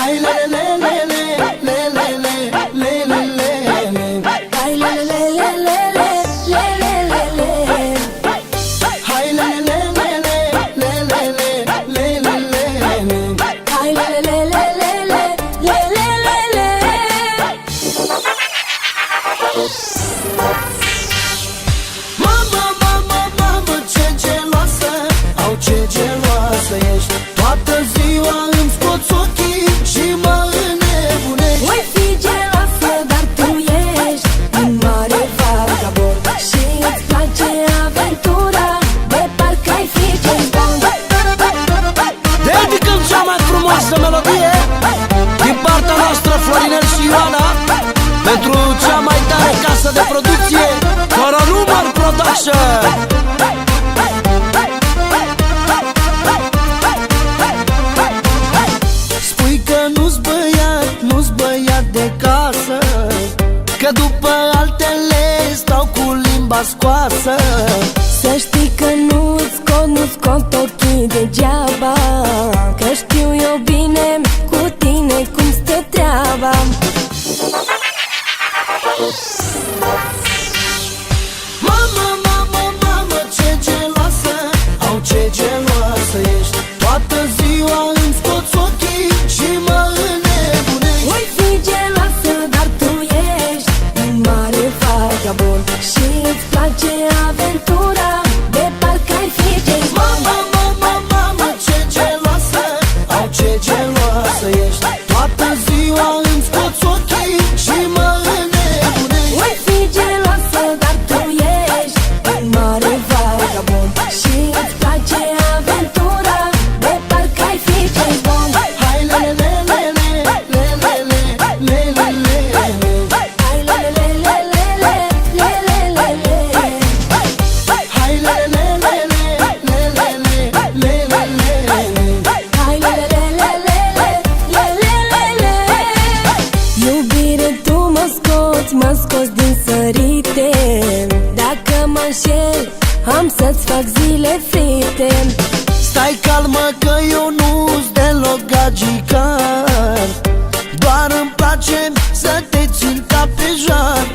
Hai le le le le le le le le le le le. Hai le le le le le le le le le. Hai le le le le le le le le le le. Hai le le le le le le le le le. Mama, mama, mama, ce geloasă, au ce geloasă ești. Toată ziua îmi scoți ochii și mă înnebunești. Voi fi geloasă, dar tu ești un mare vagabond și îți place aventura, de parcă ai fi James Bond. Dedicăm cea mai frumoasă melodie din partea noastră, Florinel și Ioana, pentru cea mai tare casă de producție, fără număr production. Spui că nu-s băiat, nu-s băiat de casă, că după altele stau cu limba scoasă. Să știi că nu scot ochii degeaba, că știu eu bine cu tine cum stă treaba. Mama, mama, mama, ce geloasă, au ce geloasă ești. Toată ziua îmi scoți ochii și mă înnebunești. Voi fi geloasă, dar tu ești un mare vagabond și îți place aventura, de parcă ai fi James Bond. Mama, mama, mama, ce geloasă, au ce geloasă ești. Toată ziua îmi scoți ochii și mă înnebunești. Voi fi geloasă, dar tu ești un mare vagabond și îți place aventura, de parcă ai fi James Bond. Hai le le le le le le le le le le le. Hai le le le le le le le le le. Hai le le le le le le le le le le. Hai le le le le le le le le. Iubire, tu mă scoți din sărite, dacă mă înșel am să-ți fac zile frite. Stai calmă că eu nu-s deloc gagicar, doar îmi place să te țin ca pe jar.